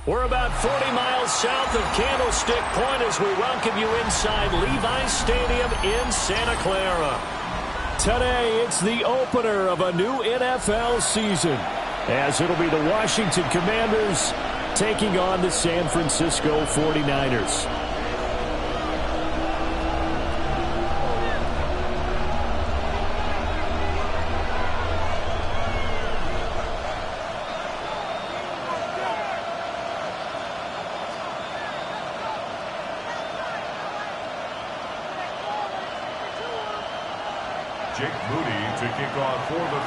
We're about 40 miles south of Candlestick Point as we welcome you inside Levi's Stadium in Santa Clara. Today, it's the opener of a new NFL season, as it'll be the Washington Commanders taking on the San Francisco 49ers.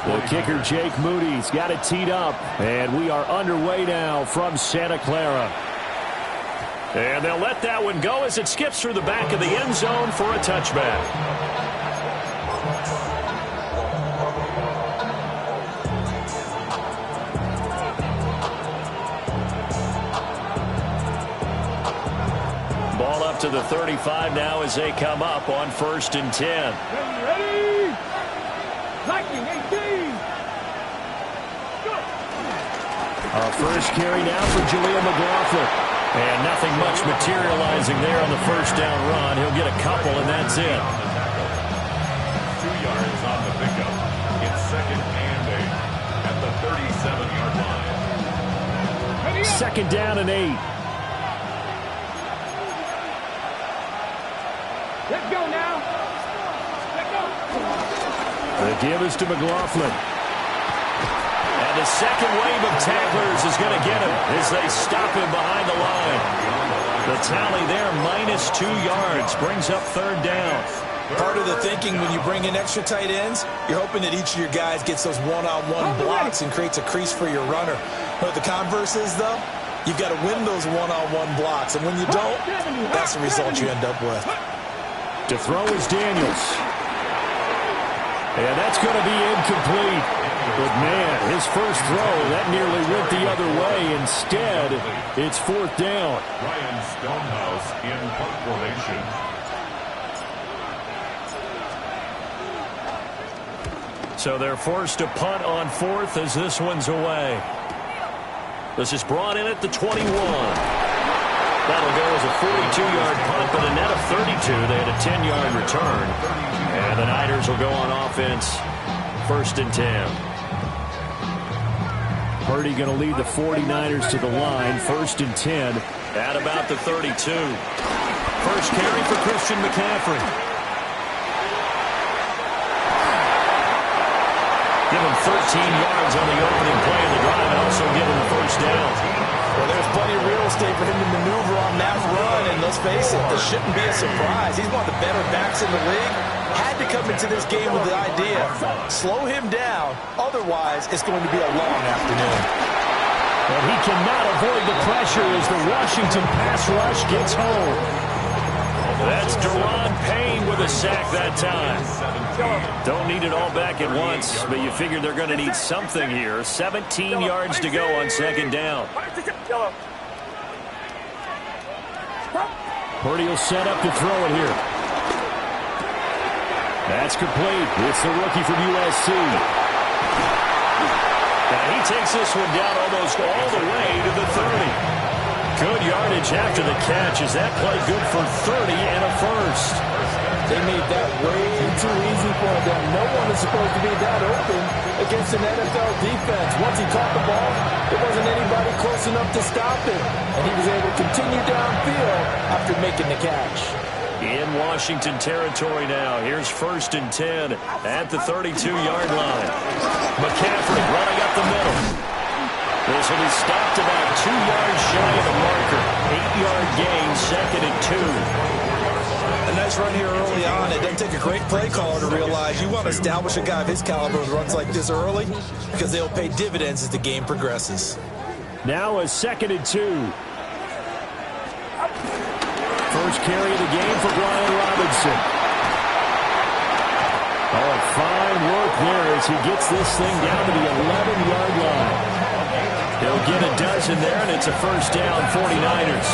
The kicker, Jake Moody's got it teed up, and we are underway now from Santa Clara. And they'll let that one go as it skips through the back of the end zone for a touchback. Ball up to the 35 now as they come up on 1st and 10. Ready? Lightning 18. First carry now for Jlamar McLaughlin. And nothing much materializing there on the first down run. He'll get a couple, and that's it. 2 yards on the pickup. It's 2nd and 8 at the 37-yard line. 2nd down and 8. Let's go now. Let's go. The give is to McLaughlin. And the second wave of tacklers is going to get him as they stop him behind the line. The tally there, -2 yards, brings up 3rd down. Part of the thinking when you bring in extra tight ends, you're hoping that each of your guys gets those one-on-one blocks and creates a crease for your runner. But the converse is, though, you've got to win those one-on-one blocks. And when you don't, that's the result you end up with. To throw is Daniels. And that's going to be incomplete. But, man, his first throw, that nearly went the other way. Instead, it's 4th down. Ryan Stonehouse in punt formation. So they're forced to punt on 4th as this one's away. This is brought in at the 21. That'll go as a 42-yard punt, but a net of 32. They had a 10-yard return. And the Niners will go on offense, 1st and 10. Purdy going to lead the 49ers to the line, 1st and 10 at about the 32. First carry for Christian McCaffrey. Give him 13 yards on the opening play of the drive and also give him the first down. Well, there's plenty of real estate for him to maneuver on that run, and let's face it, this shouldn't be a surprise. He's one of the better backs in the league. Had to come into this game with the idea, slow him down, otherwise it's going to be a long afternoon. And he cannot avoid the pressure as the Washington pass rush gets home. That's Deron Payne with a sack that time. Don't need it all back at once, but you figure they're going to need something here. 17 yards to go on 2nd down. Purdy will set up to throw it here. That's complete. It's the rookie from USC. And he takes this one down almost all the way to the 30. Good yardage after the catch. Is that play good for 30 and a first? They made that way too easy for them. No one is supposed to be that open against an NFL defense. Once he caught the ball, there wasn't anybody close enough to stop him. And he was able to continue downfield after making the catch. In Washington territory now. Here's 1st and 10 at the 32-yard line. McCaffrey running up the middle. This will be stopped about 2 yards shy of the marker. 8-yard gain, 2nd and 2. A nice run here early on. It doesn't take a great play caller to realize you want to establish a guy of his caliber with runs like this early because they'll pay dividends as the game progresses. Now a 2nd and 2. First carry of the game for Brian Robinson. Oh, fine work there as he gets this thing down to the 11-yard line. He'll get a dozen there, and it's a first down, 49ers.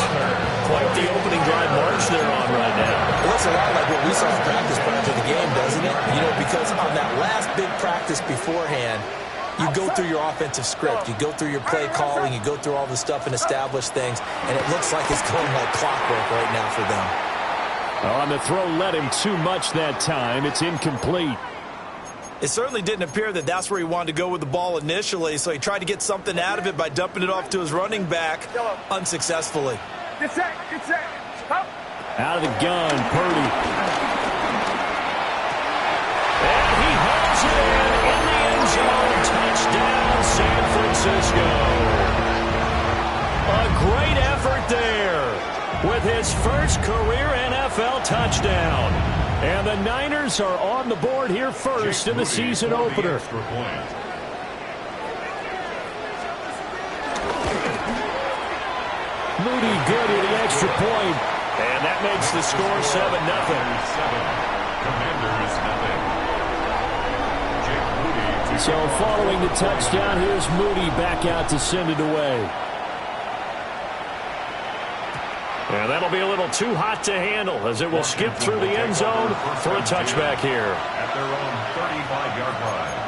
Quite the opening drive march they're on right now. It looks a lot like what we saw in practice prior to the game, doesn't it? You know, because on that last big practice beforehand, You go through your offensive script. You go through your play calling. You go through all the stuff and establish things. And it looks like it's going like clockwork right now for them. On the throw led him too much that time. It's incomplete. It certainly didn't appear that that's where he wanted to go with the ball initially, so he tried to get something out of it by dumping it off to his running back unsuccessfully. Get set. Up. Out of the gun, Purdy. And he hauls it in the end zone. Touchdown, San Francisco. A great effort there with his first career NFL touchdown. And the Niners are on the board here first in the season opener. Moody good with the extra point. And that makes the score 7-0. So following the touchdown, here's Moody back out to send it away. And that'll be a little too hot to handle as it will skip through the end zone for a touchback here. At their own 35-yard line.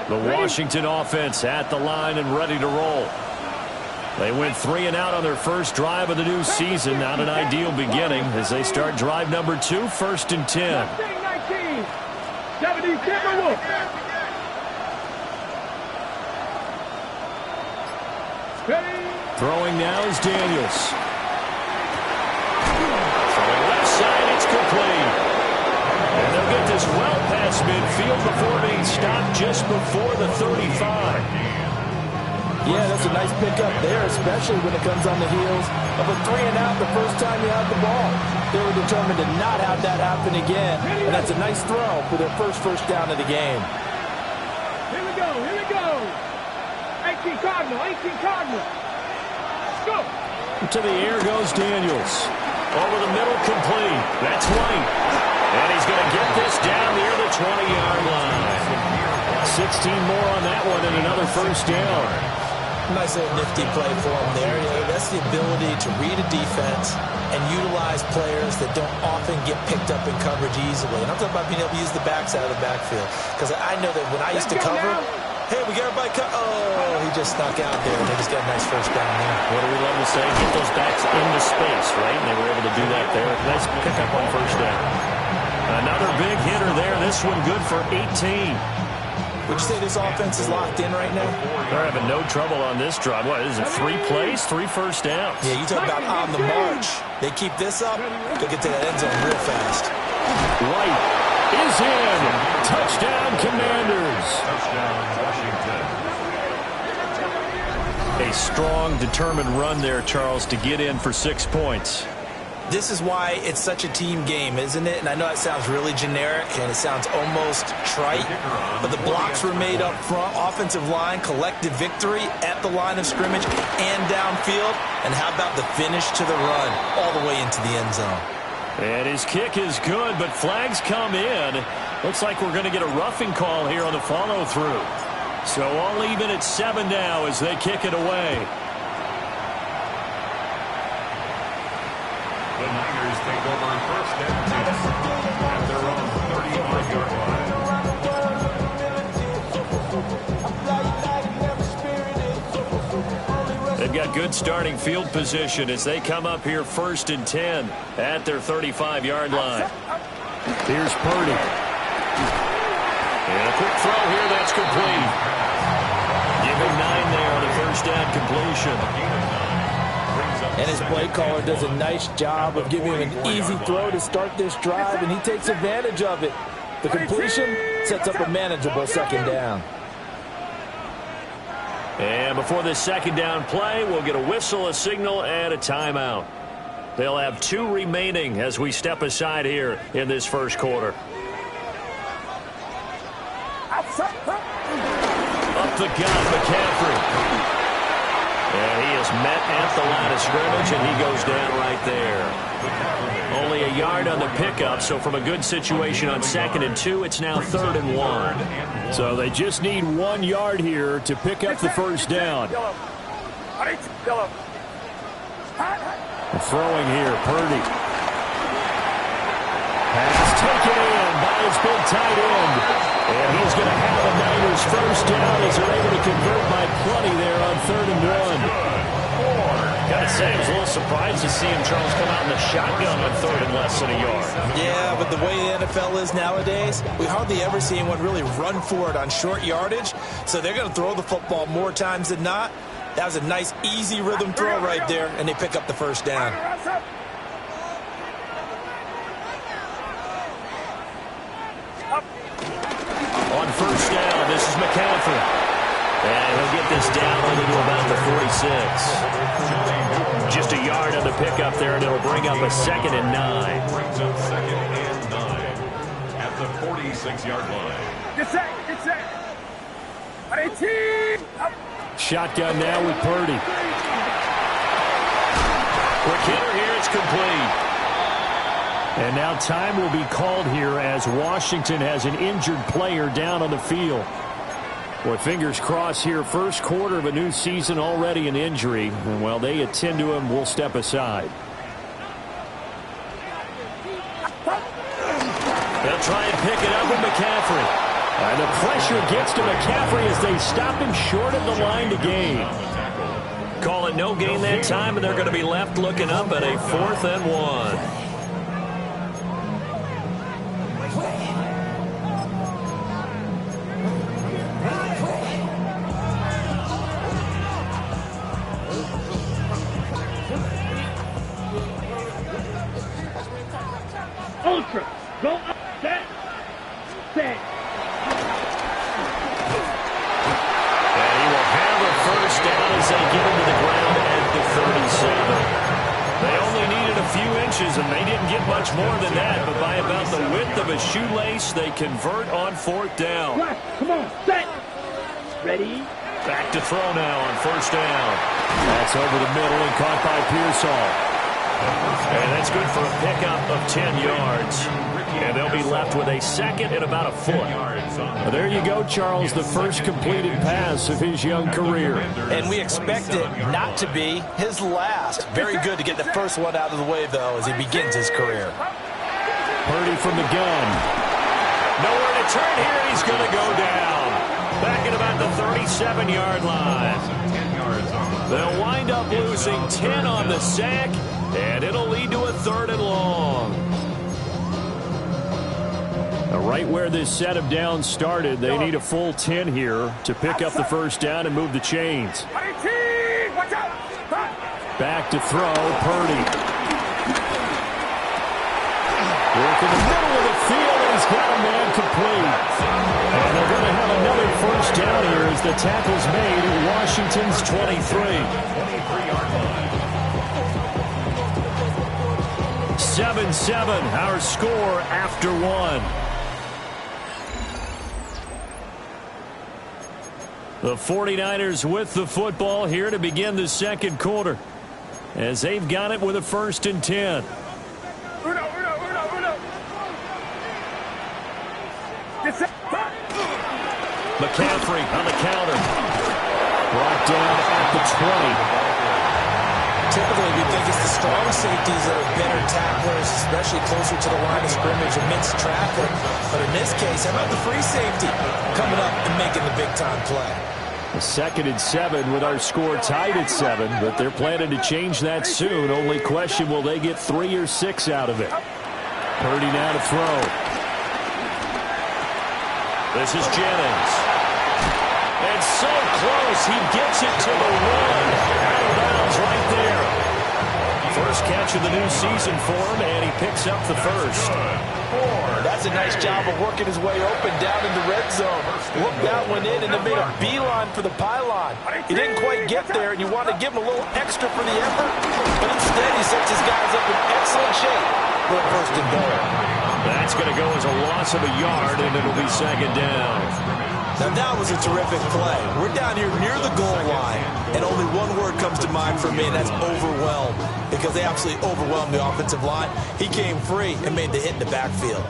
The Washington offense at the line and ready to roll. They went 3 and out on their first drive of the new season. Not an ideal beginning as they start drive number 2, 1st and 10. 19. 70 Timberwolves. Throwing now is Daniels. From the left side, it's complete. And they'll get this well past midfield before being stopped just before the 35. Yeah, that's a nice pickup there, especially when it comes on the heels of a 3 and out the first time you had the ball. They were determined to not have that happen again, and that's a nice throw for their first down of the game. Here we go. 18 Cardinal. Let's go. To the air goes Daniels. Over the middle, complete. That's White. And he's going to get this down near the 20-yard line. 16 more on that one and another first down. Nice little nifty play for him there. Yeah, that's the ability to read a defense and utilize players that don't often get picked up in coverage easily. And I'm talking about being able to use the backs out of the backfield. Because I know that when I used to cover, hey, we got everybody oh, he just snuck out there, and they just got a nice first down there. What do we love to say? Get those backs into space, right? And they were able to do that there. Nice pickup on first down. Another big hitter there. This one good for 18. Would you say this offense is locked in right now? They're having no trouble on this drive. What is it, 3 plays, 3 first downs? Yeah, you talk about on the march. They keep this up, they'll get to that end zone real fast. White is in. Touchdown, Commanders. Touchdown, Washington. A strong, determined run there, Charles, to get in for 6 points. This is why it's such a team game, isn't it? And I know it sounds really generic and it sounds almost trite, but the blocks were made up front, offensive line, collective victory at the line of scrimmage and downfield. And how about the finish to the run all the way into the end zone? And his kick is good, but flags come in. Looks like we're going to get a roughing call here on the follow-through. So all even at 7 now as they kick it away. The Niners take over first and 10 at their own 35-yard line. They've got good starting field position as they come up here 1st and 10 at their 35-yard line. Here's Purdy. And a quick throw here, that's complete. Give him 9 there on the first down completion. And his play caller does a nice job of giving him an easy throw to start this drive, and he takes advantage of it. The completion sets up a manageable 2nd down. And before this 2nd down play, we'll get a whistle, a signal, and a timeout. They'll have 2 remaining as we step aside here in this first quarter. Up the gut, McCaffrey. And he is met at the line of scrimmage, and he goes down right there. Only a yard on the pickup, so from a good situation on 2nd and 2, it's now 3rd and 1. So they just need 1 yard here to pick up the first down. Throwing here, Purdy. Pass taken in by his big tight end. And he's going to have a Niners first down as they're able to convert by plenty there on 3rd and 1. Gotta say, I was a little surprised to see him, Charles, come out in the shotgun on 3rd and less than a yard. Yeah, but the way the NFL is nowadays, we hardly ever see anyone really run for it on short yardage. So they're going to throw the football more times than not. That was a nice, easy rhythm throw right there, and they pick up the first down. On first down, this is McCaffrey. And he'll get this down only to about the 46. Just a yard on the pickup there, and it'll bring up a 2nd and 9. Brings up 2nd and 9 at the 46-yard line. Get set, get set. 18. Shotgun now with Purdy. Quick hitter here, it's complete. And now time will be called here as Washington has an injured player down on the field. Boy, fingers crossed here. First quarter of a new season, already an injury. And while they attend to him, we'll step aside. They'll try and pick it up with McCaffrey. And the pressure gets to McCaffrey as they stop him short of the line to gain. Call it no gain that time, and they're going to be left looking up at a 4th and 1. Ultra, go up, set, set. And he will have a first down as they get him to the ground at the 37. They only needed a few inches, and they didn't get much more than that, but by about the width of a shoelace, they convert on 4th down. Right, come on, set. Ready? Back to throw now on first down. That's over the middle and caught by Pearsall. And that's good for a pickup of 10 yards. And they'll be left with a 2nd and about a foot. Well, there you go, Charles, the first completed pass of his young career. And we expect it not to be his last. Very good to get the first one out of the way, though, as he begins his career. Purdy from the gun. Nowhere to turn here. He's going to go down. Back at about the 37-yard line. They'll wind up losing 10 on the sack, and it'll lead to a 3rd and long. Right where this set of downs started, they need a full 10 here to pick up the first down and move the chains. Back to throw, Purdy. Work in the middle of the field, and he's got a man complete. And they're going to have another first down here as the tackle's made at Washington's 23. 7-7, our score after 1. The 49ers with the football here to begin the second quarter, as they've got it with a 1st and 10. McCaffrey on the counter. Brought down at the 20. Typically, we think it's the strong safeties that are better tacklers, especially closer to the line of scrimmage amidst traffic. But in this case, how about the free safety coming up and making the big-time play? A 2nd and 7 with our score tied at 7, but they're planning to change that soon. Only question, will they get 3 or 6 out of it? Purdy now to throw. This is Jennings. And so close, he gets it to the 1. Out of bounds right there. First catch of the new season for him, and he picks up the first. That's a nice job of working his way open down in the red zone. Looked that one in and then made a beeline for the pylon. He didn't quite get there, and you want to give him a little extra for the effort, but instead he sets his guys up in excellent shape for a 1st and goal. That's going to go as a loss of a yard, and it'll be 2nd down. Now that was a terrific play. We're down here near the goal line, and only 1 one word comes to mind for me, and that's overwhelmed, because they absolutely overwhelmed the offensive line. He came free and made the hit in the backfield.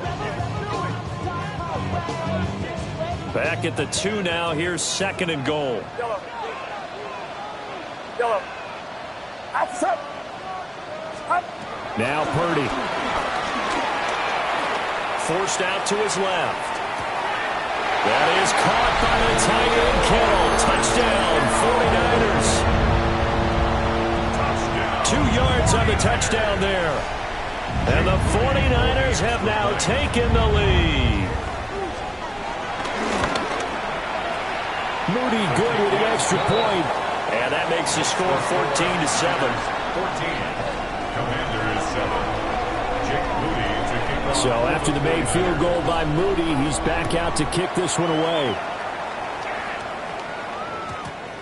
Back at the 2 now. Here's 2nd and goal. Now Purdy. Forced out to his left. That is caught by the tight end Kittle. Touchdown, 49ers. 2 yards on the touchdown there. And the 49ers have now taken the lead. Moody good with the extra point. And that makes the score 14-7. 14. Commander is 7. Jake Moody to kick off. So after the made field goal by Moody, he's back out to kick this one away.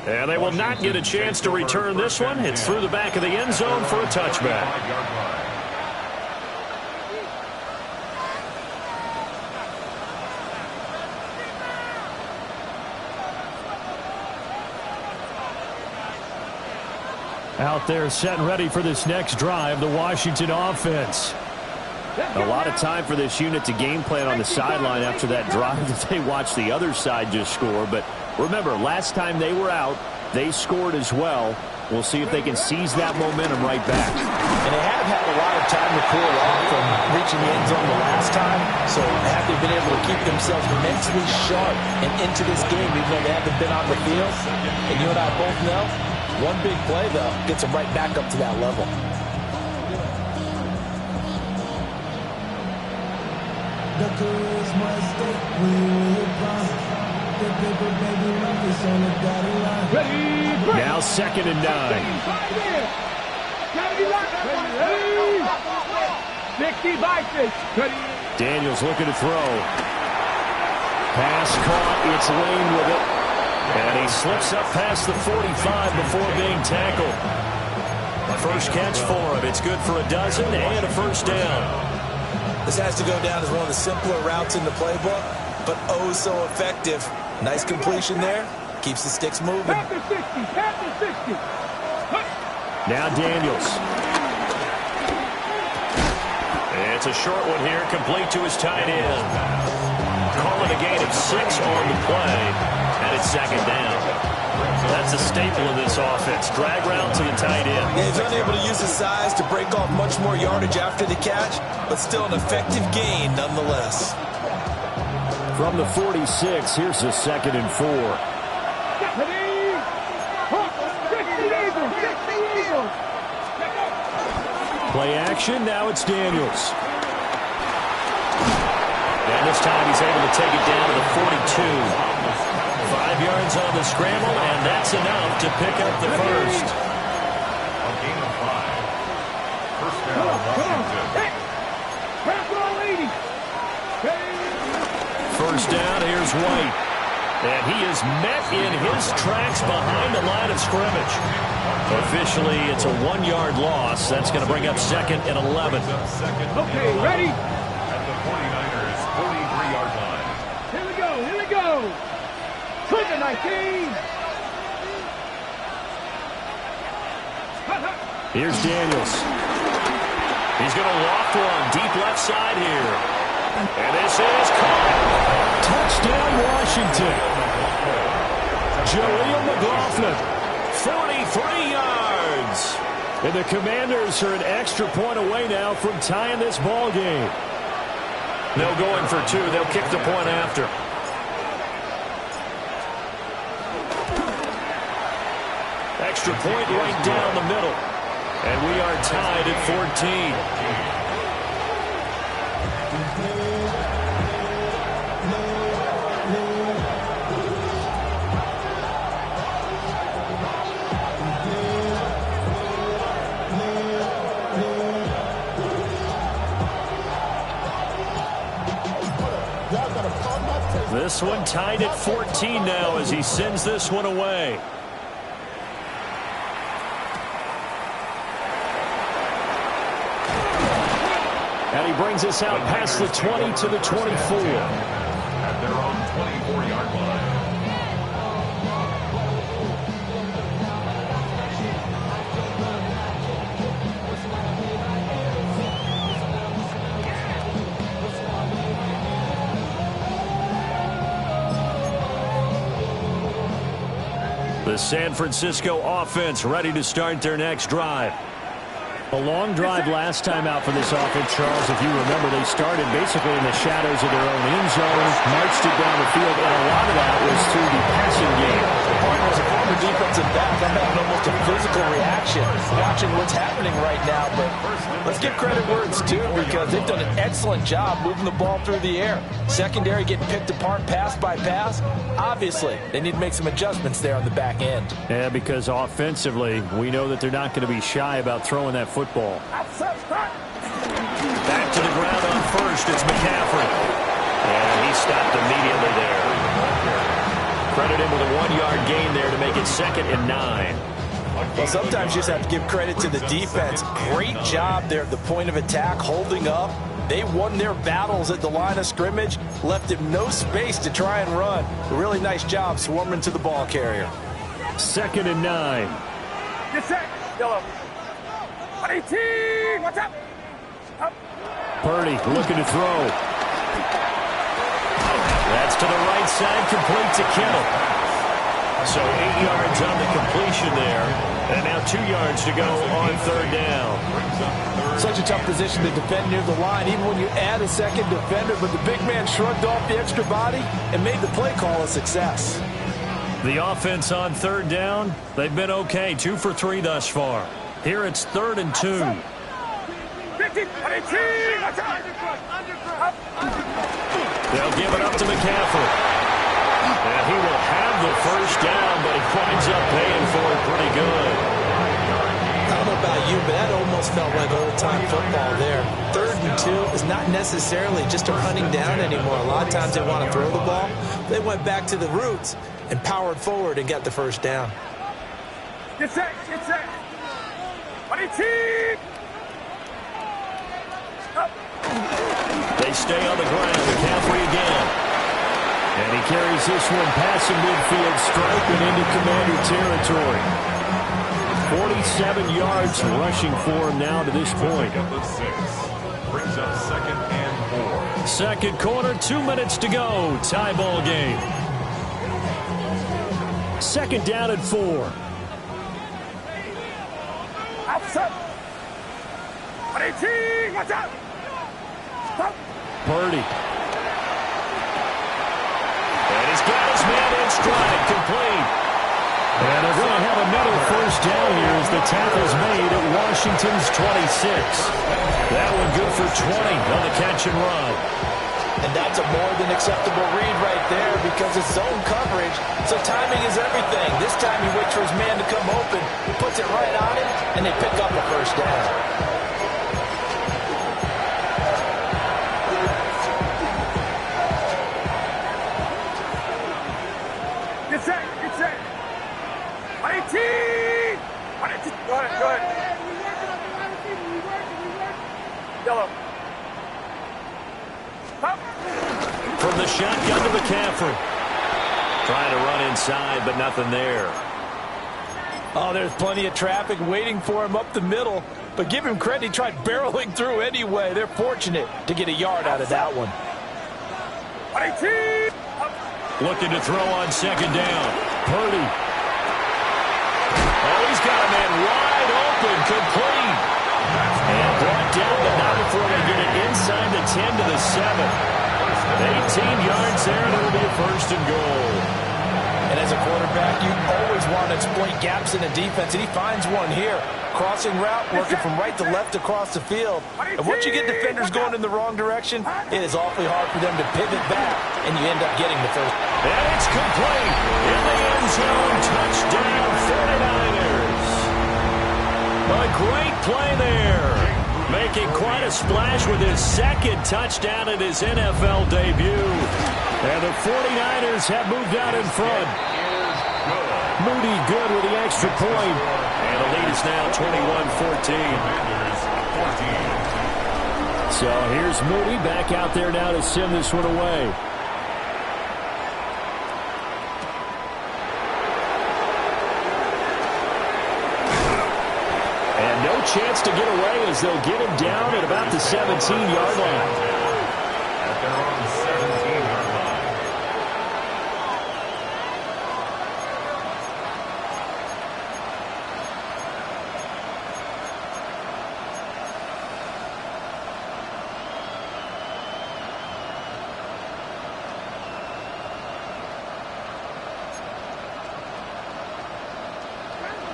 And they will not get a chance to return this one. It's through the back of the end zone for a touchback. Out there set and ready for this next drive, the Washington offense. A lot of time for this unit to game plan on the sideline after that drive that they watched the other side just score. But remember, last time they were out, they scored as well. We'll see if they can seize that momentum right back. And they have had a lot of time to cool off from reaching the end zone the last time. So have they been able to keep themselves mentally sharp and into this game, even though they haven't been on the field? And you and I both know, one big play, though, gets them right back up to that level. Now 2nd and 9. Daniels looking to throw. Pass caught. It's Lane with it. And he slips up past the 45 before being tackled. First catch for him. It's good for a dozen and a first down. This has to go down as one of the simpler routes in the playbook, but oh so effective. Nice completion there. Keeps the sticks moving. Now Daniels. It's a short one here, complete to his tight end. Calling a gain of 6 on the play, and it's 2nd down. That's a staple of this offense. Drag route to the tight end. Yeah, he's unable to use his size to break off much more yardage after the catch, but still an effective gain nonetheless. From the 46, here's a 2nd and 4. Play action, now it's Daniels. And this time he's able to take it down to the 42. 5 yards on the scramble, and that's enough to pick up the first. A gain of 5. First down, Washington. First down, here's White. And he is met in his tracks behind the line of scrimmage. Officially, it's a 1-yard loss. That's going to bring up 2nd and 11. Okay, ready? At the 49ers 43-yard line. Here we go. Trigger 19. Here's Daniels. He's going to loft one deep left side here. And this is caught. Touchdown, Washington. Jaleel McLaughlin, 43 yards. And the Commanders are an extra point away now from tying this ball game. No going for 2. They'll kick the point after. Extra point right down the middle. And we are tied at 14. This one tied at 14 now as he sends this one away. And he brings us out past the 20 to the 24. At their own 24-yard line. The San Francisco offense ready to start their next drive. A long drive last time out for this offense, Charles. If you remember, they started basically in the shadows of their own end zone, marched it down the field, and a lot of that was through the passing game. As a former defensive back, I'm having almost a physical reaction watching what's happening right now. But let's give credit where it's due, because they've done an excellent job moving the ball through the air. Secondary getting picked apart pass by pass. Obviously, they need to make some adjustments there on the back end. Yeah, because offensively, we know that they're not going to be shy about throwing that football. Back to the ground on first. It's McCaffrey. And he stopped immediately there. Credit him with a 1-yard gain there to make it 2nd and 9. Well, sometimes you just have to give credit to the defense. Great job there at the point of attack, holding up. They won their battles at the line of scrimmage, left him no space to try and run. A really nice job swarming to the ball carrier. 2nd and 9. Get set. Yellow. 18. Watch out. Up. Purdy looking to throw. That's to the right side, complete to Kittle. So 8 yards on the completion there. And now 2 yards to go on 3rd down. Such a tough position to defend near the line, even when you add a second defender. But the big man shrugged off the extra body and made the play call a success. The offense on 3rd down, they've been okay. 2 for 3 thus far. Here it's 3rd and 2. 15. 18. Watch out. Up. They'll give it up to McCaffrey. And he will have the first down, but he winds up paying for it pretty good. I don't know about you, but that almost felt like old-time football there. 3rd and 2 is not necessarily just a running down anymore. A lot of times they want to throw the ball. They went back to the roots and powered forward and got the first down. Get set. Get set. 18. Up. They stay on the ground. McCaffrey again. And he carries this one past the midfield stripe and into Commander territory. 47 yards rushing for him now to this point. Brings up 2nd and 4. Second quarter, 2 minutes to go. Tie ball game. 2nd down and 4. Outside. 18. Watch out. Stop. Purdy. And he's got his man in stride, complete. And they're going to have another first down here as the tackle's made at Washington's 26. That one good for 20 on the catch and run. And that's a more than acceptable read right there, because it's zone coverage, so timing is everything. This time he waits for his man to come open, he puts it right on him, and they pick up a first down. Get set. Get set. 18. 22. Go ahead. Go ahead. Yellow. Up. From the shotgun to McCaffrey. Trying to run inside, but nothing there. Oh, there's plenty of traffic waiting for him up the middle. But give him credit, he tried barreling through anyway. They're fortunate to get a yard out of that one. 18. Looking to throw on 2nd down. Purdy. Oh, he's got a man wide open, complete. And brought down, but not before they get it inside the 10 to the 7. 18 yards there, and it'll be a 1st and goal. And as a quarterback, you always want to exploit gaps in the defense, and he finds one here. Crossing route, working from right to left across the field. And once you get defenders going in the wrong direction, it is awfully hard for them to pivot back, and you end up getting the first. And it's complete. In the end zone, touchdown 49ers. A great play there. Making quite a splash with his 2nd touchdown in his NFL debut. And the 49ers have moved out in front. Moody good with the extra point. And the lead is now 21-14. So here's Moody back out there now to send this one away. And no chance to get away as they'll get him down at about the 17-yard line. At their own 17-yard line.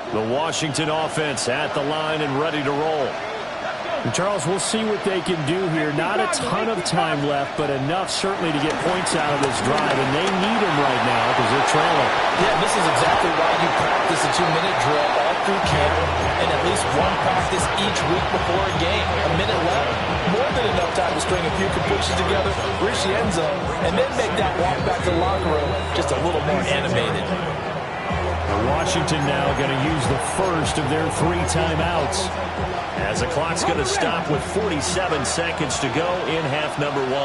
The Washington offense at the line and ready to roll. And Charles, we'll see what they can do here. Not a ton of time left, but enough certainly to get points out of this drive, and they need them right now because they're trailing. Yeah, this is exactly why you practice a 2-minute drill all through camp and at least one practice each week before a game. A minute left, more than enough time to string a few completions together, reach the end zone, and then make that walk back to the locker room just a little more animated. Washington now going to use the first of their 3 timeouts, as the clock's going to stop with 47 seconds to go in half number 1. 7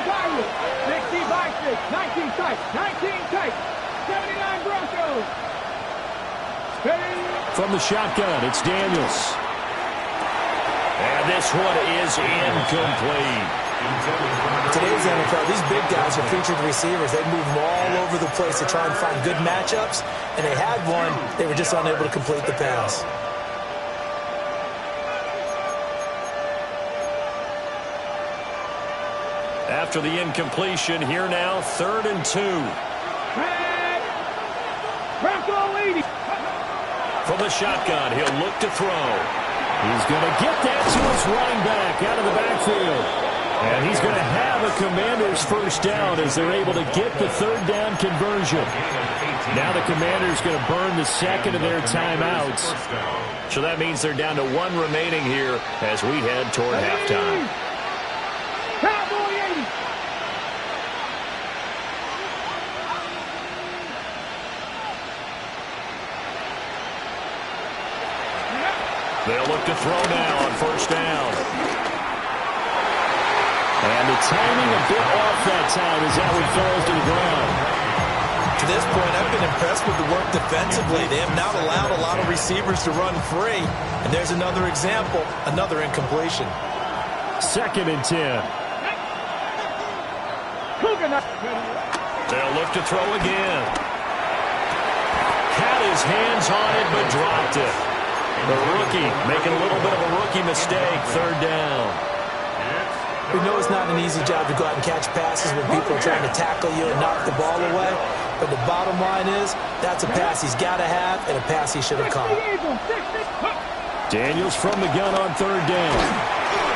Pirates, 60 by 6, 19 tight, 19 tight, 79 Broncos. From the shotgun, it's Daniels. And this one is incomplete. Today's NFL, these big guys are featured receivers. They move all over the place to try and find good matchups, and they had one. They were just unable to complete the pass. After the incompletion, here now, 3rd and 2. Bronco 80. From the shotgun, he'll look to throw. He's going to get that to his running back out of the backfield. And he's going to have a Commanders first down as they're able to get the 3rd down conversion. Now the Commanders going to burn the second of their timeouts. So that means they're down to 1 remaining here as we head toward halftime. Cowboy 80. They'll look to throw now on first down. And the timing a bit off that time as that one falls to the ground. To this point, I've been impressed with the work defensively. They have not allowed a lot of receivers to run free. And there's another example, another incompletion. 2nd and 10. They'll look to throw again. Had his hands on it, but dropped it. The rookie making a little bit of a rookie mistake, 3rd down. We know it's not an easy job to go out and catch passes when people are trying to tackle you and knock the ball away. But the bottom line is, that's a pass he's got to have and a pass he should have caught. Daniels from the gun on 3rd down.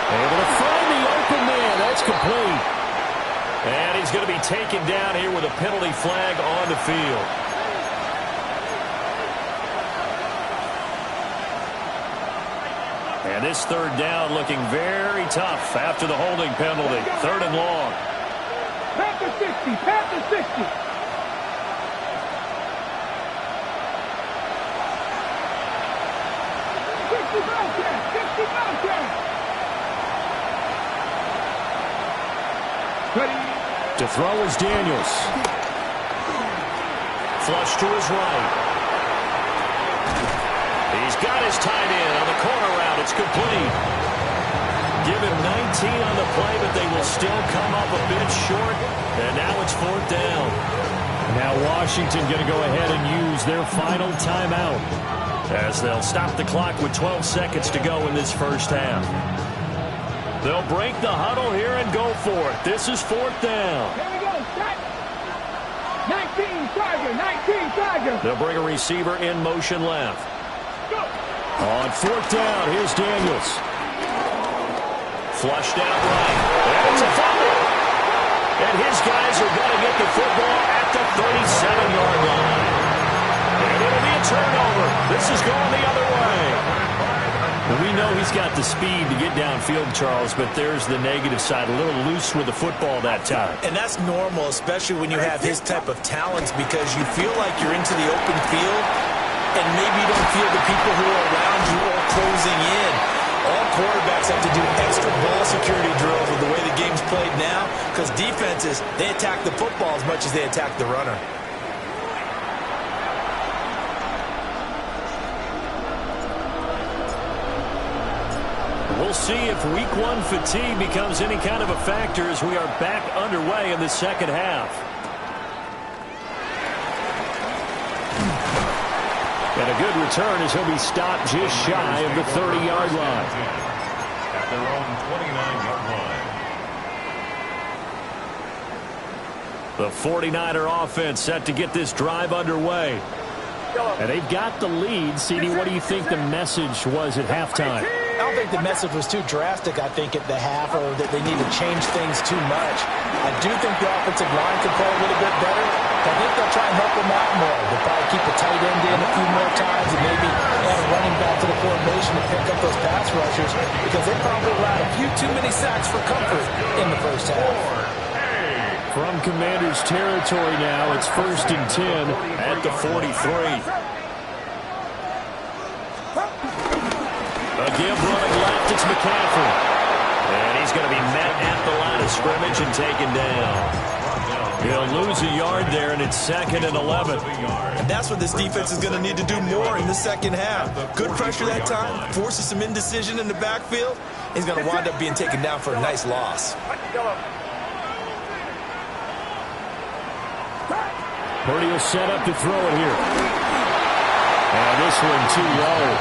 Able to find the open man. That's complete. And he's going to be taken down here with a penalty flag on the field. And this 3rd down looking very tough after the holding penalty. 3rd and long. Panther 60, Panther 60. To throw is Daniels. Flush to his right. He's got his tight end on the corner route. It's complete. Give him 19 on the play, but they will still come up a bit short. And now it's 4th down. Now Washington going to go ahead and use their final timeout, as they'll stop the clock with 12 seconds to go in this first half. They'll break the huddle here and go for it. This is 4th down. Here we go. Set. 19 Tiger, 19 Tiger. They'll bring a receiver in motion left. On 4th down, here's Daniels. Flushed out right. And it's a fumble. And his guys are going to get the football at the 37-yard line. And it'll be a turnover. This is going the other way. And we know he's got the speed to get downfield, Charles, but there's the negative side. A little loose with the football that time. And that's normal, especially when you have his type of talents, because you feel like you're into the open field and maybe you don't feel the people who are around you all closing in. All quarterbacks have to do extra ball security drills with the way the game's played now, because defenses, they attack the football as much as they attack the runner. We'll see if week 1 fatigue becomes any kind of a factor as we are back underway in the second half. And a good return as he'll be stopped just shy of the 30-yard line. At their own 29-yard line. The 49er offense set to get this drive underway. And they've got the lead. CD, what do you think the message was at halftime? I don't think the message was too drastic, I think, at the half, or that they need to change things too much. I do think the offensive line can play a little bit better. I think they'll try and help them out more. They'll probably keep a tight end in a few more times and maybe add a running back to the formation to pick up those pass rushers, because they probably allowed a few too many sacks for comfort in the first half. From Commanders territory now, it's 1st and 10 at the 43. A give running left, it's McCaffrey. And he's going to be met at the line of scrimmage and taken down. He'll lose a yard there, and it's 2nd and 11. And that's what this defense is going to need to do more in the second half. Good pressure that time, forces some indecision in the backfield. He's going to wind up being taken down for a nice loss. Purdy will set up to throw it here. And this one too low.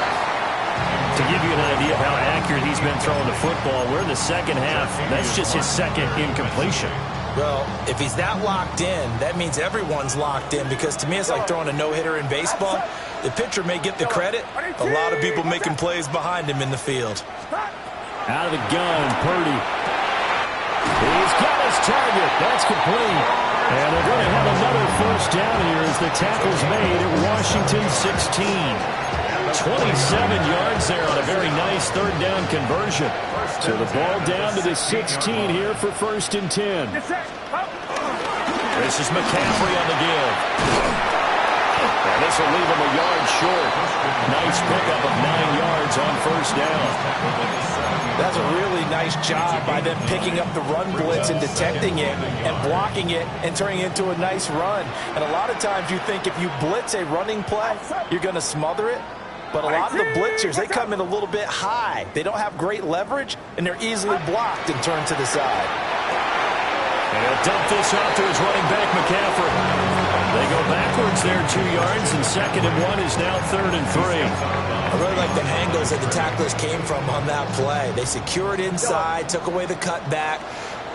To give you an idea of how accurate he's been throwing the football, we're in the second half. That's just his second incompletion. Well, if he's that locked in, that means everyone's locked in, because to me it's like throwing a no-hitter in baseball. The pitcher may get the credit. A lot of people making plays behind him in the field. Out of the gun, Purdy. He's got his target. That's complete. And they're going to have another first down here as the tackle's made at Washington 16. 27 yards there on a very nice third down conversion. So the ball down to the 16 here for 1st and 10. This is McCaffrey on the give. And this will leave him a yard short. Nice pickup of 9 yards on first down. That's a really nice job by them picking up the run blitz and detecting it and blocking it and turning it into a nice run. And a lot of times you think if you blitz a running play, you're going to smother it. But a lot of the blitzers, they come in a little bit high. They don't have great leverage, and they're easily blocked and turned to the side. And he'll dump this off to his running back, McCaffrey. They go backwards there 2 yards, and 2nd and 1 is now 3rd and 3. I really like the angles that the tacklers came from on that play. They secured inside, took away the cutback.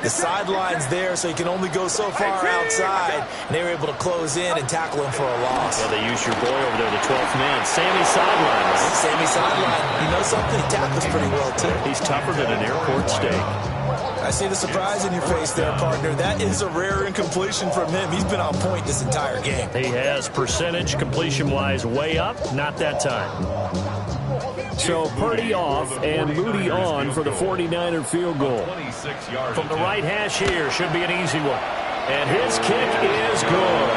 The sideline's there, so you can only go so far outside. And they were able to close in and tackle him for a loss. Well, they used your boy over there, the 12th man, Sammy Sideline. Sammy Sideline. You know something? He tackles pretty well, too. He's tougher than an airport steak. I see the surprise in your face there, partner. That is a rare incompletion from him. He's been on point this entire game. He has percentage, completion-wise, way up. Not that time. So Purdy off and Moody on for the 49er field goal. From the right hash here, should be an easy one. And his kick is good.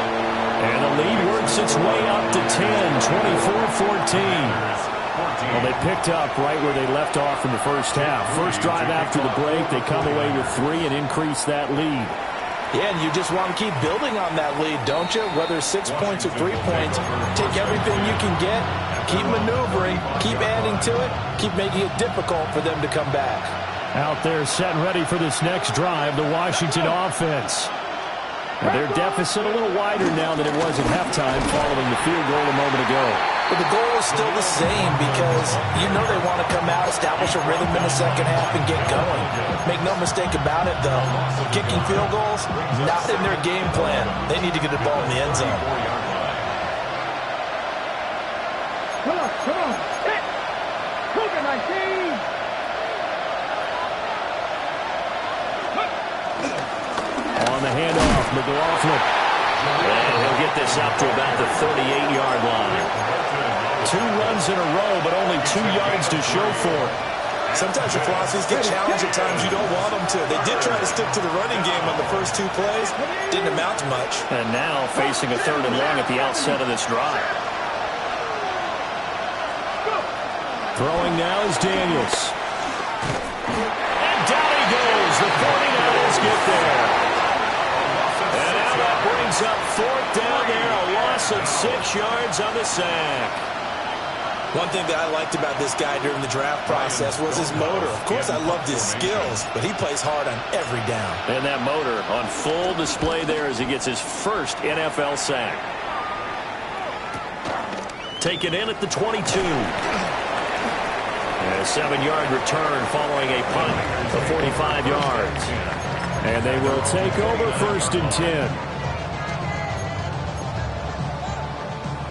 And the lead works its way up to 10, 24-14. Well, they picked up right where they left off in the first half. First drive after the break, they come away with 3 and increase that lead. Yeah, and you just want to keep building on that lead, don't you? Whether it's 6 points or 3 points, take everything you can get, keep maneuvering, keep adding to it, keep making it difficult for them to come back. Out there set and ready for this next drive, the Washington offense. Now their deficit a little wider now than it was at halftime following the field goal a moment ago. But the goal is still the same, because you know they want to come out, establish a rhythm in the second half, and get going. Make no mistake about it, though. Kicking field goals, not in their game plan. They need to get the ball in the end zone. Come on. Hit. Cougar 19. On the handoff, McLaughlin. And he'll get this up to about the 38-yard line. 2 runs in a row, but only 2 yards to show for it. Sometimes your philosophies get challenged at times you don't want them to. They did try to stick to the running game on the first 2 plays. Didn't amount to much. And now facing a 3rd and long at the outset of this drive. Throwing now is Daniels. And down he goes. The 49ers get there. And now that brings up 4th down there. A loss of 6 yards on the sack. One thing that I liked about this guy during the draft process was his motor. Of course, I loved his skills, but he plays hard on every down. And that motor on full display there as he gets his first NFL sack. Taken in at the 22. And a 7-yard return following a punt of 45 yards. And they will take over 1st and 10.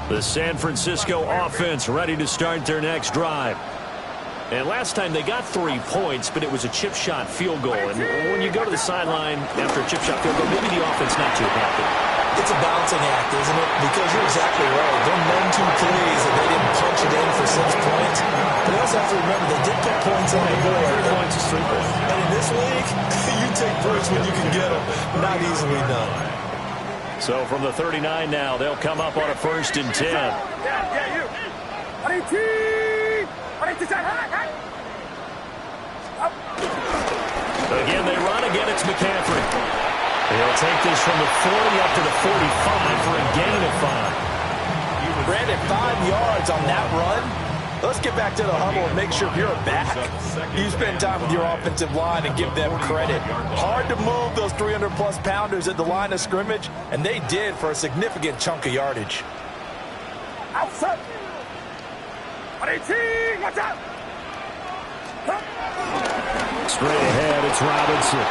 The San Francisco offense ready to start their next drive. And last time they got 3 points, but it was a chip shot field goal. And when you go to the sideline after a chip shot field goal, maybe the offense not too happy. It's a balancing act, isn't it? Because you're exactly right. They're known to please, and they didn't punch it in for 6 points. But you also have to remember, they did put points on the board. 3 points is 3 points. And in this league, you take points when you can get them. Not easily done. So from the 39 now, they'll come up on a 1st and 10. Yeah, you. Again, they run. Again, it's McCaffrey. They'll take this from the 40 up to the 45 for a gain of 5. Brandon, 5 yards on that run. Let's get back to the huddle and make sure you're back. You spend time with your offensive line and give them credit. Hard to move those 300-plus pounders at the line of scrimmage, and they did for a significant chunk of yardage. Outside. Watch out. Straight ahead, it's Robinson.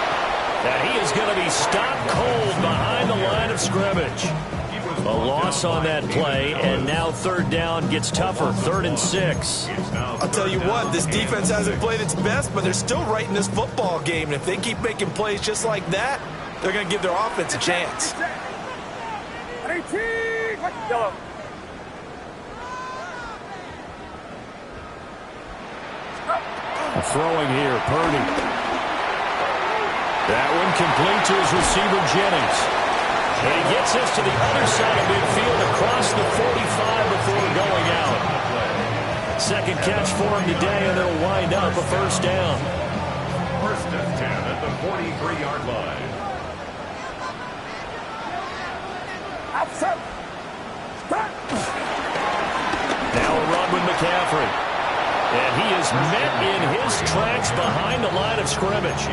And he is going to be stopped cold behind the line of scrimmage. A loss on that play, and now 3rd down gets tougher. 3rd and 6. I'll tell you what, this defense hasn't played its best, but they're still right in this football game. And if they keep making plays just like that, they're going to give their offense a chance. Throwing here, Purdy. That one complete to his receiver, Jennings. And he gets us to the other side of midfield across the 45 before going out. 2nd catch for him today, and they'll wind up a 1st down. 1st and 10 at the 43-yard line. Outside. Now a run with McCaffrey. And he is met in his tracks behind the line of scrimmage.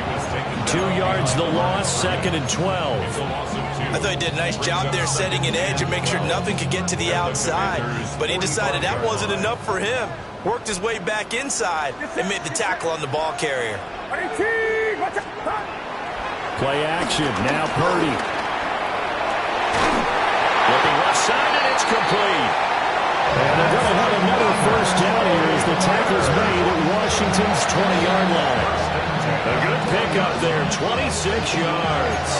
2 yards the loss, 2nd and 12. I thought he did a nice job there setting an edge and make sure nothing could get to the outside. But he decided that wasn't enough for him. Worked his way back inside and made the tackle on the ball carrier. Play action, now Purdy. Looking left side, and it's complete. And they're going to have another 1st down here as the tackle's made at Washington's 20-yard line. A good pickup there, 26 yards.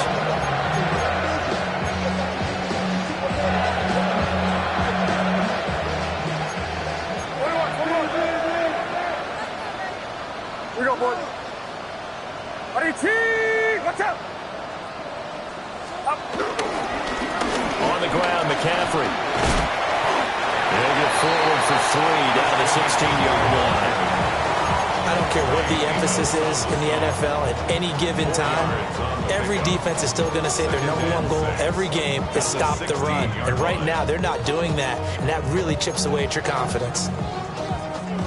We go, boys. Watch out. Up. On the ground, McCaffrey. They'll get forward for 3 down the 16-yard line. I don't care what the emphasis is in the NFL at any given time. Every defense is still going to say their #1 goal every game is stop the run. And right now, they're not doing that, and that really chips away at your confidence.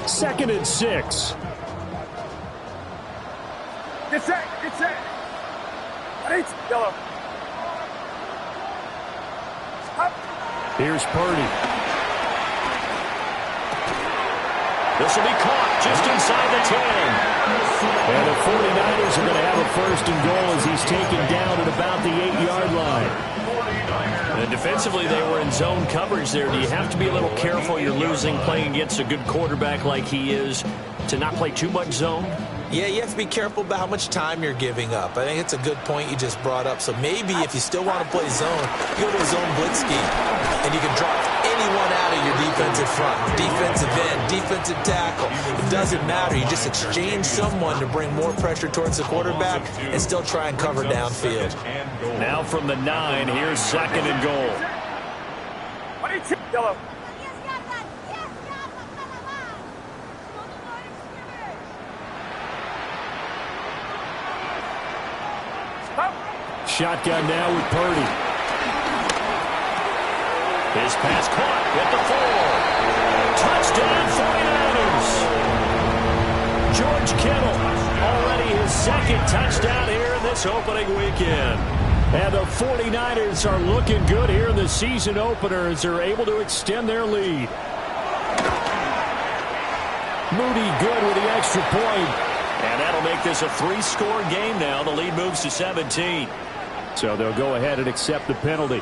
2nd and 6. Get set. Yellow. Up. Here's Purdy. This will be caught just inside the 10. And the 49ers are going to have a 1st and goal as he's taken down at about the 8-yard line. And defensively, they were in zone coverage there. Do you have to be a little careful? You're losing, playing against a good quarterback like he is, to not play too much zone? Yeah, you have to be careful about how much time you're giving up. I think it's a good point you just brought up. So maybe if you still want to play zone, you go to a zone blitz scheme, and you can drop anyone out of your defensive front, defensive end, defensive tackle. It doesn't matter. You just exchange someone to bring more pressure towards the quarterback and still try and cover downfield. Now from the 9, here's 2nd and goal. Yellow. Shotgun now with Purdy. His pass caught at the 4. Touchdown 49ers. George Kittle already his 2nd touchdown here in this opening weekend. And the 49ers are looking good here in the season opener as they're able to extend their lead. Moody good with the extra point. And that'll make this a 3-score game now. The lead moves to 17. So they'll go ahead and accept the penalty.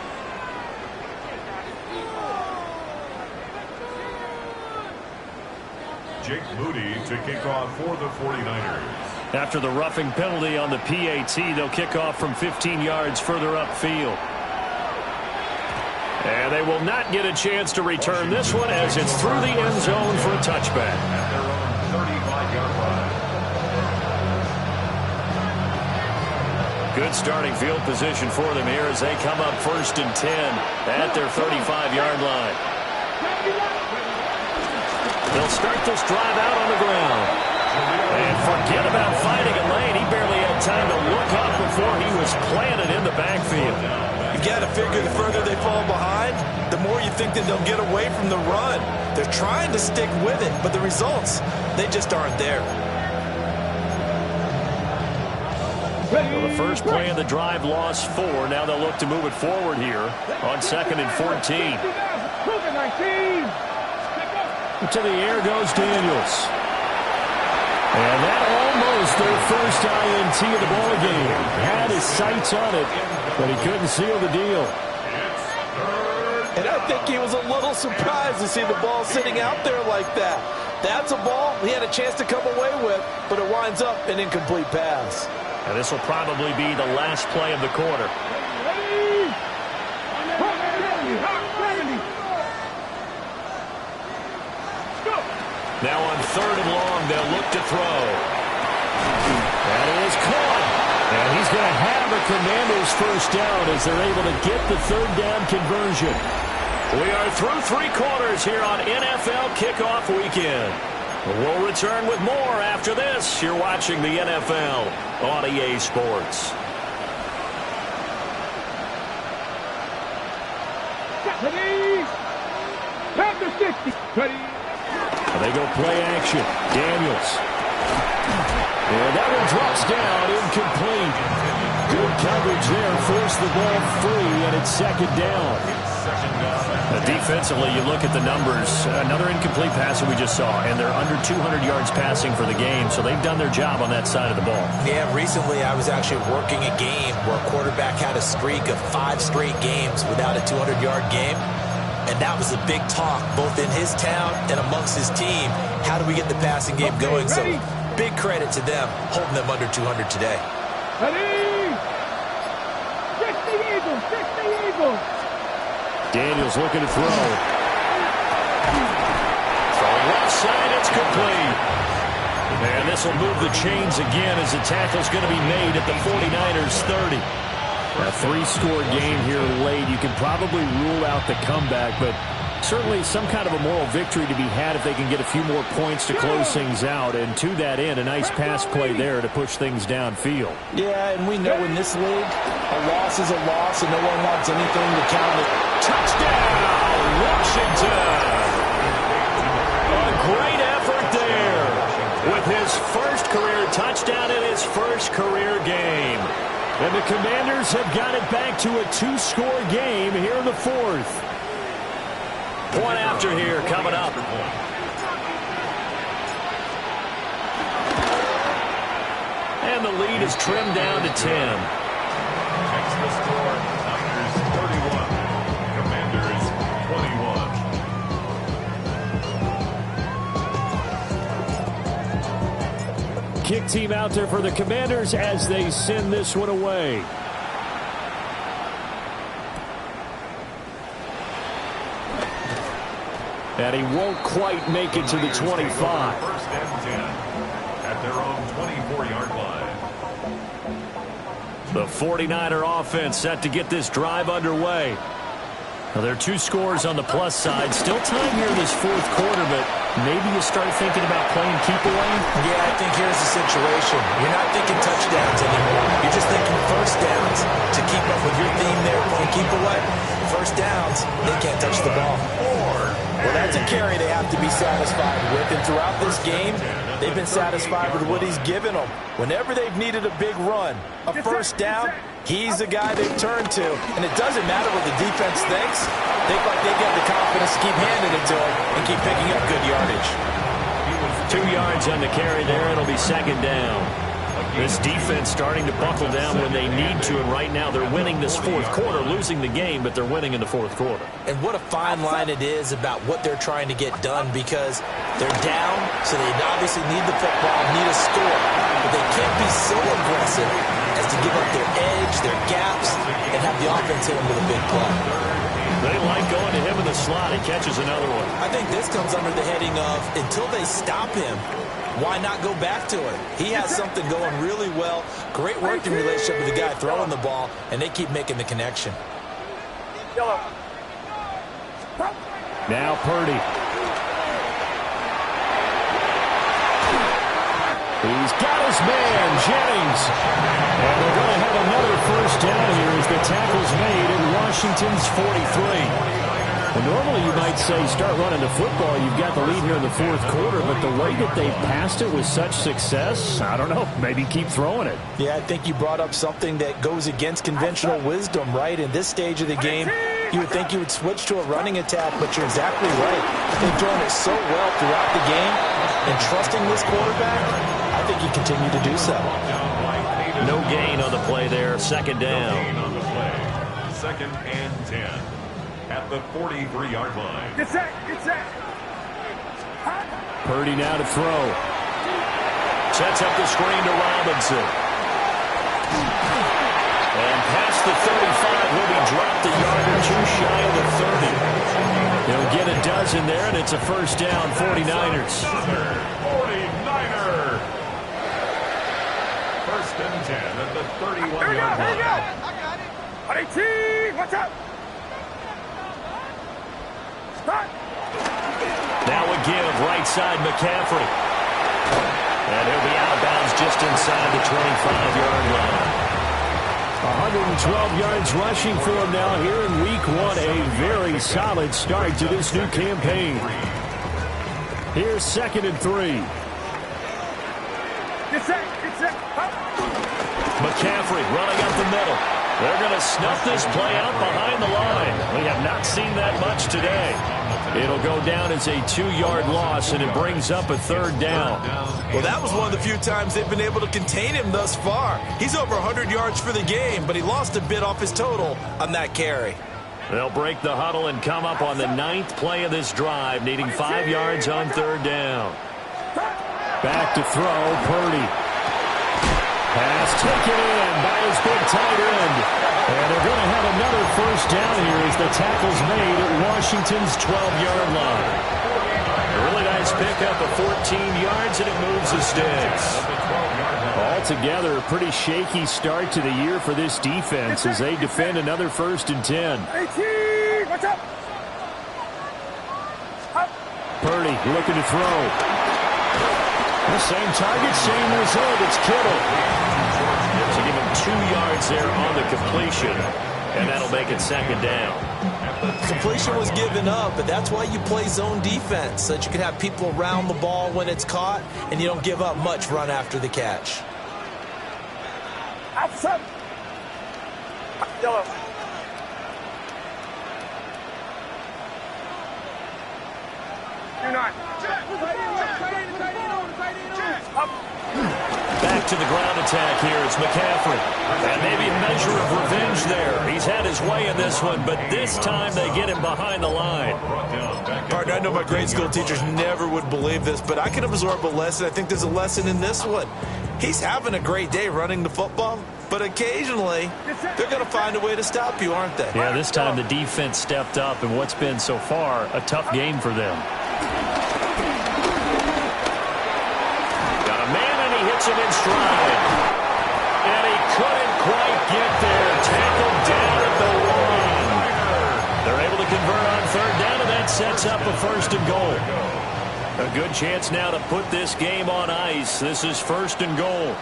Jake Moody to kick off for the 49ers. After the roughing penalty on the PAT, they'll kick off from 15 yards further upfield. And they will not get a chance to return this one as it's through the end zone for a touchback. At their own 35-yard line. Good starting field position for them here as they come up 1st and 10 at their 35-yard line. They'll start this drive out on the ground. And forget about finding a lane. He barely had time to look up before he was planted in the backfield. You got to figure the further they fall behind, the more you think that they'll get away from the run. They're trying to stick with it, but the results, they just aren't there. Well, the first play of the drive lost 4. Now they'll look to move it forward here on 2nd and 14. To the air goes Daniels. And that almost their first INT of the ball game. Had his sights on it, but he couldn't seal the deal. And I think he was a little surprised to see the ball sitting out there like that. That's a ball he had a chance to come away with, but it winds up an incomplete pass. And this will probably be the last play of the quarter. Now on 3rd and long, they'll look to throw. That is caught. And he's going to have a Commanders first down as they're able to get the 3rd down conversion. We are through 3 quarters here on NFL Kickoff Weekend. We'll return with more after this. You're watching the NFL on EA Sports. They go play action. Daniels. And that one drops down, incomplete. Good coverage there. Forced the ball free, and it's 2nd down. Defensively, you look at the numbers. Another incomplete pass that we just saw, and they're under 200 yards passing for the game, so they've done their job on that side of the ball. Yeah, recently I was actually working a game where a quarterback had a streak of 5 straight games without a 200-yard game. And that was a big talk, both in his town and amongst his team. How do we get the passing game going? So big credit to them, holding them under 200 today. Daniels looking to throw. Throwing left side, it's complete. And this will move the chains again as the tackle's going to be made at the 49ers 30. A 3-score game here late. You can probably rule out the comeback, but certainly some kind of a moral victory to be had if they can get a few more points to close things out. And to that end, a nice pass play there to push things downfield. Yeah, and we know in this league, a loss is a loss, and no one wants anything to count it. Touchdown, Washington! A great effort there with his first career touchdown in his first career game. And the Commanders have got it back to a 2-score game here in the 4th. Point after here coming up. And the lead is trimmed down to 10. Next the score, Niners 31, Commanders 21. Kick team out there for the Commanders as they send this one away. And he won't quite make it to the 25. First and 10 at their own 24-yard line. The 49er offense set to get this drive underway. Now, there are 2 scores on the plus side. Still time here in this 4th quarter, but maybe you start thinking about playing keep away? Yeah, I think here's the situation. You're not thinking touchdowns anymore. You're just thinking first downs to keep up with your theme there, playing keep away. First downs, they can't touch the ball. Well, that's a carry they have to be satisfied with. And throughout this game, they've been satisfied with what he's given them. Whenever they've needed a big run, a first down, he's the guy they've turned to. And it doesn't matter what the defense thinks. They think like they get the confidence to keep handing it to him and keep picking up good yardage. 2 yards on the carry there. It'll be 2nd down. This defense starting to buckle down when they need to, and right now they're winning this fourth quarter, losing the game, but they're winning in the fourth quarter. And what a fine line it is about what they're trying to get done, because they're down, so they obviously need the football, need a score. But they can't be so aggressive as to give up their edge, their gaps, and have the offense hit them with a big play. They like going to him in the slot. He catches another one. I think this comes under the heading of, until they stop him, why not go back to it? He has something going really well. Great working relationship with the guy throwing the ball, and they keep making the connection. Now Purdy. He's got his man, Jennings. And they're going to have another first down here as the tackle's made at Washington's 43. And normally you might say start running the football. You've got the lead here in the fourth quarter, but the way that they passed it with such success, I don't know, maybe keep throwing it. Yeah, I think you brought up something that goes against conventional wisdom, right? In this stage of the game, you would think you would switch to a running attack, but you're exactly right. They've thrown it so well throughout the game, and trusting this quarterback, I think you continue to do so. No gain on the play there, second down. No gain on the play. Second and 10 at the 43-yard line. Get set, get set. Purdy now to throw. Sets up the screen to Robinson. And past the 35, will be dropped a yard or two shy of the 30. He'll get a dozen there, and it's a first down, 49ers. 49er. First and 10 at the 31-yard line. I got it. 18, watch out. Start. Now a give, right side, McCaffrey. And he'll be out of bounds just inside the 25-yard line. 112 yards rushing for him now here in week one. A very solid start to this new campaign. Here's second and 3. Get set, get set. McCaffrey running up the middle. They're going to snuff this play out behind the line. We have not seen that much today. It'll go down as a 2-yard loss, and it brings up a third down. Well, that was one of the few times they've been able to contain him thus far. He's over 100 yards for the game, but he lost a bit off his total on that carry. They'll break the huddle and come up on the 9th play of this drive, needing 5 yards on third down. Back to throw, Purdy. Pass taken in by his big tight end. And they're going to have another first down here as the tackle's made at Washington's 12-yard line. A really nice pickup of 14 yards, and it moves the sticks. Altogether, a pretty shaky start to the year for this defense as they defend another first and 10. 18, watch out. Purdy looking to throw. The same target, same result. It's Kittle. So give him 2 yards there on the completion, and that'll make it second down. Completion was given up, but that's why you play zone defense, so that you can have people around the ball when it's caught, and you don't give up much run after the catch. Outside. Yellow. You're not. Back to the ground attack here. It's McCaffrey. And maybe a measure of revenge there. He's had his way in this one, but this time they get him behind the line. Partner, I know my grade school teachers never would believe this, but I can absorb a lesson. I think there's a lesson in this one. He's having a great day running the football, but occasionally they're going to find a way to stop you, aren't they? Yeah, this time the defense stepped up in what's been so far a tough game for them. Hits him in stride. And he couldn't quite get there. Tackled down at the 1. They're able to convert on third down, and that sets up a first and goal. A good chance now to put this game on ice. This is first and goal.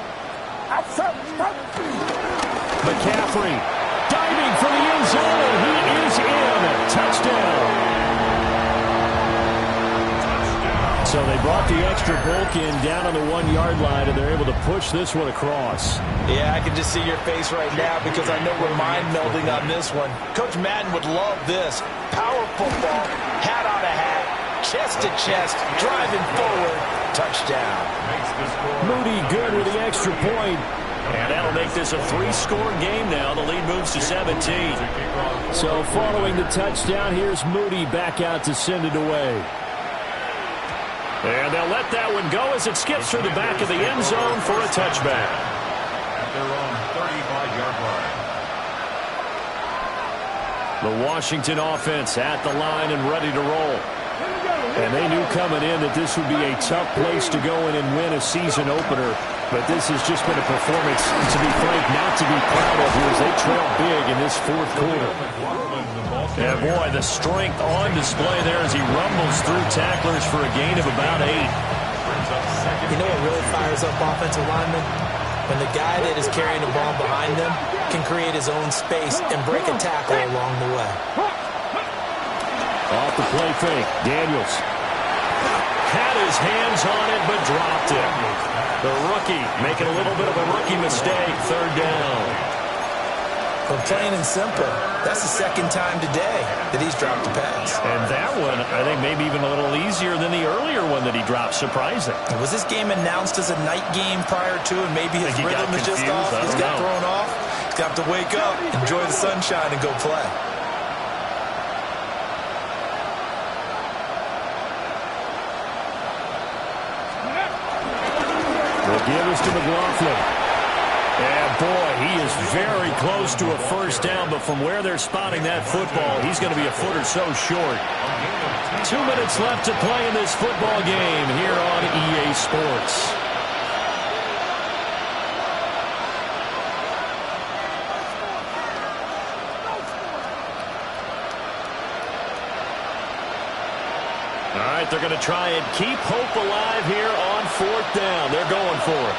McCaffrey diving for the end zone. He is in. Touchdown. So they brought the extra bulk in down on the 1-yard line, and they're able to push this one across. Yeah, I can just see your face right now because I know we're mind-melding on this one. Coach Madden would love this. Power football, hat on a hat, chest to chest, driving forward, touchdown. Moody good with the extra point. And that'll make this a 3-score game now. The lead moves to 17. So following the touchdown, here's Moody back out to send it away. And they'll let that one go as it skips through the back of the end zone for a touchback. At their own 35-yard line. The Washington offense at the line and ready to roll. And they knew coming in that this would be a tough place to go in and win a season opener. But this has just been a performance, to be frank, not to be proud of here as they trail big in this fourth quarter. Yeah, boy, the strength on display there as he rumbles through tacklers for a gain of about 8. You know what really fires up offensive linemen? When the guy that is carrying the ball behind them can create his own space and break a tackle along the way. Off the play fake, Daniels. Had his hands on it, but dropped it. The rookie making a little bit of a rookie mistake, third down. But plain and simple, that's the second time today that he's dropped a pass. And that one, I think, maybe even a little easier than the earlier one that he dropped. Surprising. Was this game announced as a night game prior to, and maybe his rhythm is just off? He's got thrown off. He's got to wake up, enjoy the sunshine, and go play. They'll give us to McLaughlin. And, boy, he is very close to a first down, but from where they're spotting that football, he's going to be a foot or so short. 2 minutes left to play in this football game here on EA Sports. All right, they're going to try and keep hope alive here on fourth down. They're going for it.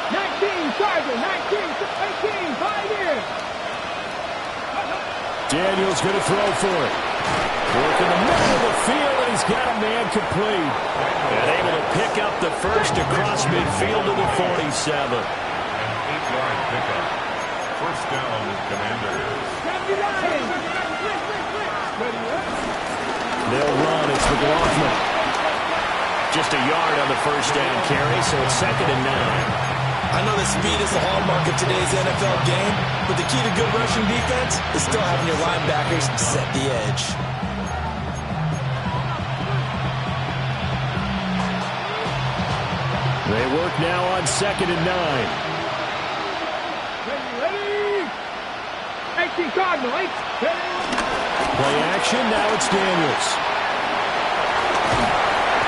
19, Charger, 19, 18, 5 years. Daniels going to throw for it. Work in the middle of the field, and he's got a man complete. And able to pick up the first across midfield to the 47. An 8-yard pickup. First down, Commanders. They'll run. It's McLaughlin. Just a yard on the first down carry, so it's 2nd and 9. I know that speed is the hallmark of today's NFL game, but the key to good rushing defense is still having your linebackers set the edge. They work now on 2nd and 9. Ready? 18, Cardinal, 8. Play action, now it's Daniels.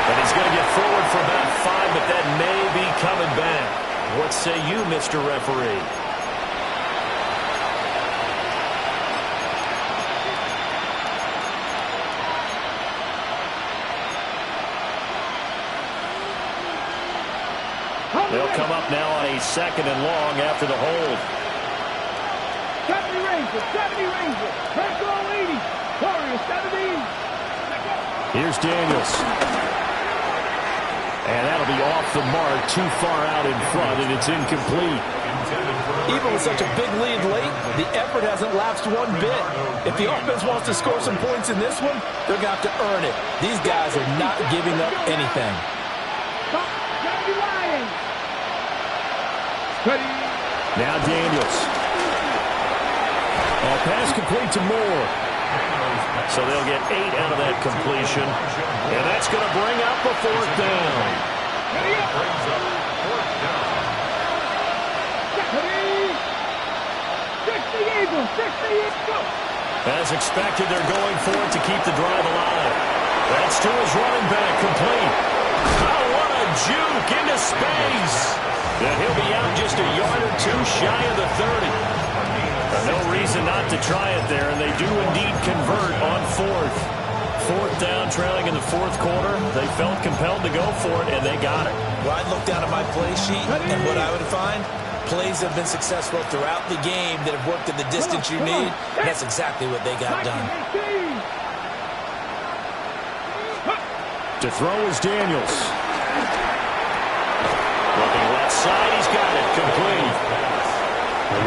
And he's going to get forward for about 5, but that may be coming back. What say you, Mr. Referee? They'll come up now on a 2nd and long after the hold. 70 Rangers, 70 Rangers. Let's go, 80. Warriors, 70. Here's Daniels. And that'll be off the mark, too far out in front, and it's incomplete. Even with such a big lead late, the effort hasn't lapsed one bit. If the offense wants to score some points in this one, they're going to have to earn it. These guys are not giving up anything. Now Daniels. Pass complete to Moore. So they'll get 8 out of that completion. And that's going to bring up a fourth down. As expected, they're going for it to keep the drive alive. That's to his running back, complete. Oh, what a juke into space. And he'll be out just a yard or two shy of the 30. No reason not to try it there, and they do indeed convert on fourth. Fourth down, trailing in the fourth quarter. They felt compelled to go for it, and they got it. Well, I'd look down at my play sheet, and what I would find, plays have been successful throughout the game that have worked at the distance you need, and that's exactly what they got done. To throw is Daniels. Looking left side, he's got it, complete.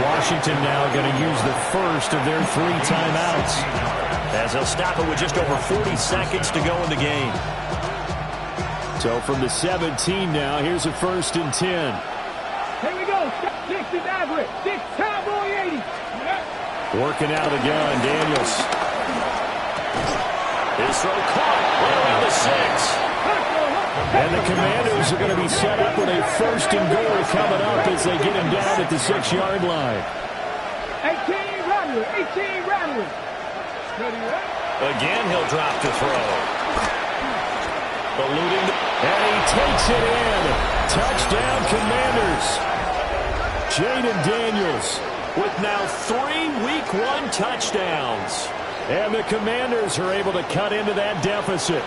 Washington now going to use the first of their 3 timeouts. as they'll stop it with just over 40 seconds to go in the game. So from the 17 now, here's a 1st and 10. Here we go. 6 is average. 6 cowboy 80. Working out of the gun, Daniels. His throw caught right around the 6. And the Commanders are going to be set up with a 1st and goal coming up as they get him down at the 6-yard line. 18 Rattler. 18 Rattler. Again, he'll drop to throw. Eluding. And he takes it in. Touchdown, Commanders. Jaden Daniels with now 3 Week 1 touchdowns. And the Commanders are able to cut into that deficit.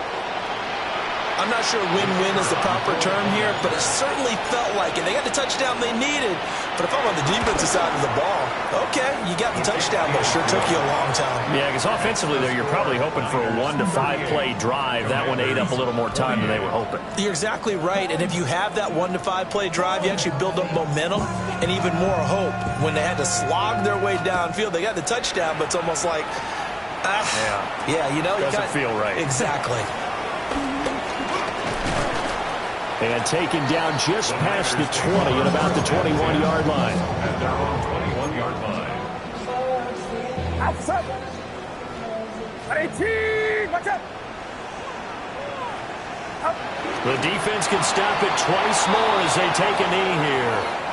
I'm not sure win-win is the proper term here, but it certainly felt like it. They got the touchdown they needed, but if I'm on the defensive side of the ball, okay, you got the touchdown, but it sure took you a long time. Yeah, because offensively, though, you're probably hoping for a 1 to 5 play drive. That one ate up a little more time than they were hoping. You're exactly right, and if you have that 1 to 5 play drive, you actually build up momentum and even more hope. When they had to slog their way downfield, they got the touchdown, but it's almost like, you know, doesn't feel right. Exactly. And taken down just past the 20 at about the 21-yard line. And they're on 21-yard line. Outside. 18. Watch out. The defense can stop it twice more as they take a knee here.